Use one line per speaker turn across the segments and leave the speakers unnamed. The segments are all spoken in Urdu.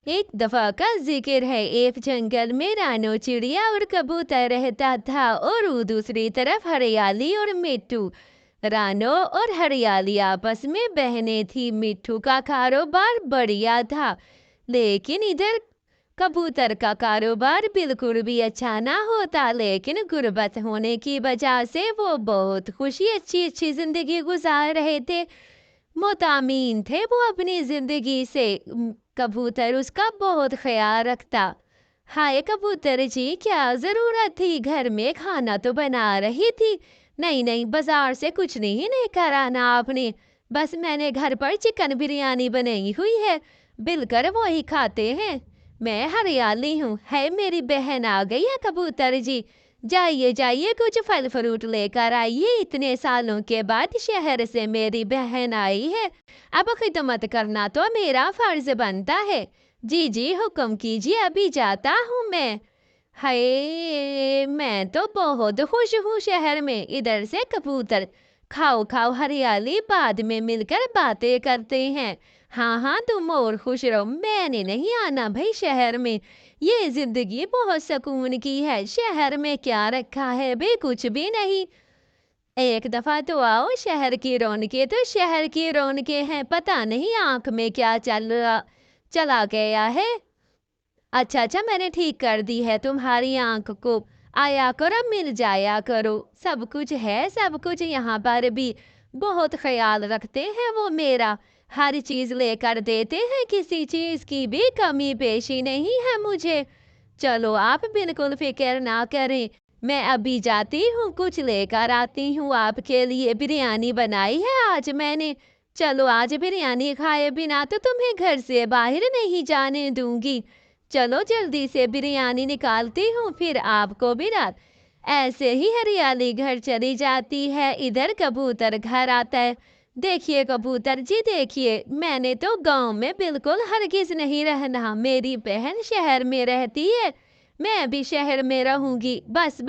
ایک دفعہ کا ذکر ہے، ایک جنگل میں رانو چڑیا اور کبوتر رہتا تھا اور دوسری طرف ہریالی اور مٹھو۔ رانو اور ہریالی آپس میں بہنیں تھی۔ مٹھو کا کاروبار بڑھیا تھا، لیکن ادھر کبوتر کا کاروبار بالکل بھی اچھا نہ ہوتا۔ لیکن غربت ہونے کی وجہ سے وہ بہت اچھی زندگی گزار رہے تھے، مطمئن تھے وہ اپنی زندگی سے۔ کبوتر اس کا بہت خیال رکھتا۔ ہائے کبوتر جی، کیا ضرورت تھی؟ گھر میں کھانا تو بنا رہی تھی۔ نہیں بازار سے کچھ نہیں لے کر آنا آپ نے، بس میں نے گھر پر چکن بریانی بنائی ہوئی ہے، مل کر وہی کھاتے ہیں۔ میں ہریالی ہوں۔ ہے میری بہن آ گئی ہے کبوتر جی، جائیے کچھ پھل فروٹ لے کر آئیے۔ اتنے سالوں کے بعد شہر سے میری بہن آئی ہے، اب خدمت کرنا تو میرا فرض بنتا ہے۔ جی حکم کیجیے، ابھی جاتا ہوں میں۔ ہائے میں تو بہت خوش ہوں شہر میں۔ ادھر سے کبوتر، کھاؤ ہریالی، بعد میں مل کر باتیں کرتے ہیں۔ ہاں تم اور خوش رہو، میں نے نہیں آنا بھائی شہر میں۔ یہ زندگی بہت سکون کی ہے، شہر میں کیا رکھا ہے بھائی؟ کچھ بھی نہیں۔ ایک دفعہ تو آؤ، شہر کی رونقیں تو شہر کی رونقیں ہیں، پتہ نہیں آنکھ میں کیا چلا گیا ہے۔ اچھا میں نے ٹھیک کر دی ہے تمہاری آنکھ کو، آیا کرو، مل جایا کرو، سب کچھ ہے، سب کچھ یہاں پر بھی بہت خیال رکھتے ہیں وہ میرا، ہر چیز لے کر دیتے ہیں، کسی چیز کی بھی کمی بیشی نہیں ہے مجھے۔ چلو آپ بالکل فکر نہ کریں، میں ابھی جاتی ہوں، کچھ لے کر آتی ہوں آپ کے لیے۔ بریانی بنائی ہے آج میں نے، چلو آج بریانی کھائے بنا تو تمہیں گھر سے باہر نہیں جانے دوں گی۔ چلو جلدی سے بریانی نکالتی ہوں، پھر آپ کو بھی رات۔ ایسے ہی ہریالی گھر چلی جاتی ہے، ادھر کبوتر گھر آتا ہے۔ دیکھیے کبوتر جی، دیکھیے، میں نے تو گاؤں میں بالکل ہرگز نہیں رہنا، میری بہن شہر میں رہتی ہے، میں بھی شہر میں رہوں گی۔ بس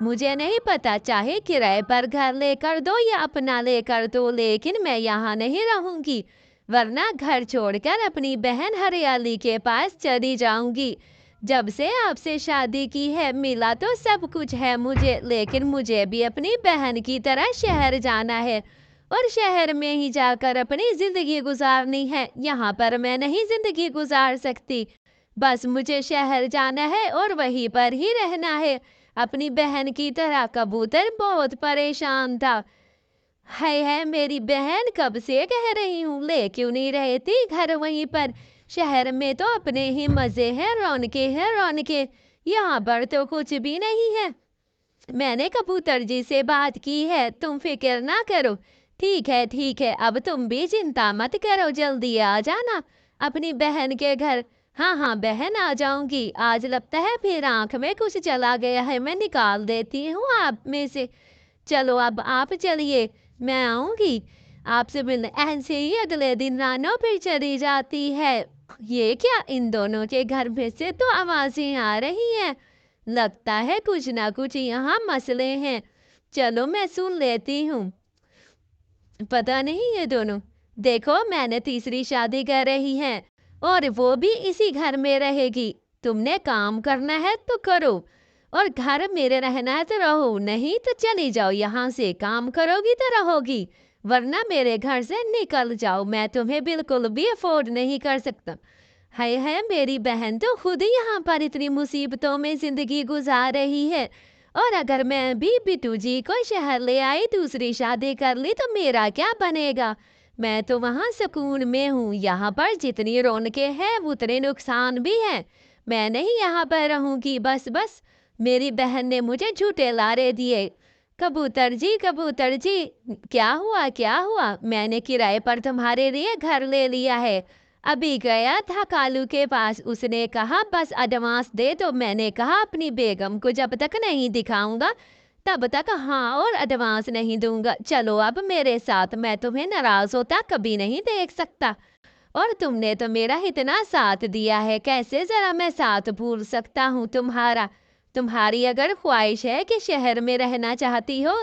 مجھے نہیں پتا، چاہے کرائے پر گھر لے کر دو یا اپنا لے کر دو، لیکن میں یہاں نہیں رہوں گی، ورنہ گھر چھوڑ کر اپنی بہن ہریالی کے پاس چلی جاؤں گی۔ جب سے آپ سے شادی کی ہے، ملا تو سب کچھ ہے مجھے، لیکن مجھے بھی اپنی بہن کی طرح شہر جانا ہے، اور شہر میں ہی جا کر اپنی زندگی گزارنی ہے، یہاں پر میں نہیں زندگی گزار سکتی۔ بس مجھے شہر جانا ہے اور وہیں پر ہی رہنا ہے، اپنی بہن کی طرح۔ کبوتر بہت پریشان تھا۔ ہے میری بہن، کب سے کہہ رہی ہوں لے کیوں نہیں رہتی گھر وہیں پر؟ شہر میں تو اپنے ہی مزے ہیں، رونقیں، یہاں پر تو کچھ بھی نہیں ہے۔ میں نے کبوتر جی سے بات کی ہے، تم فکر نہ کرو۔ ٹھیک ہے، اب تم بھی چنتا مت کرو، جلدی آ جانا اپنی بہن کے گھر۔ ہاں بہن، آ جاؤں گی۔ آج لگتا ہے پھر آنکھ میں کچھ چلا گیا ہے، میں نکال دیتی ہوں آپ میں سے۔ چلو اب آپ چلیے، میں آؤں گی آپ سے ملنے۔ ایسے ہی اگلے دن رانو پھر چلی جاتی ہے۔ یہ کیا، ان دونوں کے گھر میں سے تو آوازیں آ رہی ہیں، لگتا ہے کچھ نہ کچھ یہاں مسئلے ہیں، چلو میں سن لیتی ہوں۔ پتہ نہیں یہ دونوں، دیکھو میں نے تیسری شادی کر رہی ہے اور وہ بھی اسی گھر میں رہے گی۔ تم نے کام کرنا ہے تو کرو، اور گھر میرے رہنا ہے تو رہو، نہیں تو چلی جاؤ یہاں سے، کام کرو گی تو رہو گی، ورنہ میرے گھر سے نکل جاؤ، میں تمہیں بالکل بھی افورڈ نہیں کر سکتا۔ ہے میری بہن تو خود یہاں پر اتنی مصیبتوں میں زندگی گزار رہی ہے، اور اگر میں بھی بٹو جی کو شہر لے آئی، دوسری شادی کر لی تو میرا کیا بنے گا؟ میں تو وہاں سکون میں ہوں، یہاں پر جتنی رونقیں ہیں اتنے نقصان بھی ہیں، میں نہیں یہاں پر رہوں گی۔ بس میری بہن نے مجھے جھوٹے لارے دیے۔ کبوتر جی کیا ہوا؟ میں نے کرائے پر تمہارے لیے گھر لے لیا ہے، ابھی گیا تھا کالو کے پاس، اس نے کہا بس ایڈوانس دے دو، میں نے کہا اپنی بیگم کو جب تک نہیں دکھاؤں گا تب تک ہاں اور ایڈوانس نہیں دوں گا، چلو اب میرے ساتھ، میں تمہیں ناراض ہوتا کبھی نہیں دیکھ سکتا، اور تم نے تو میرا اتنا ساتھ دیا ہے، کیسے ذرا میں ساتھ بھول سکتا ہوں تمہارا؟ تمہاری اگر خواہش ہے کہ شہر میں رہنا چاہتی ہو،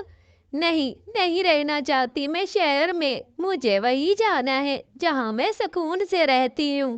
نہیں رہنا چاہتی میں شہر میں، مجھے وہی جانا ہے جہاں میں سکون سے رہتی ہوں۔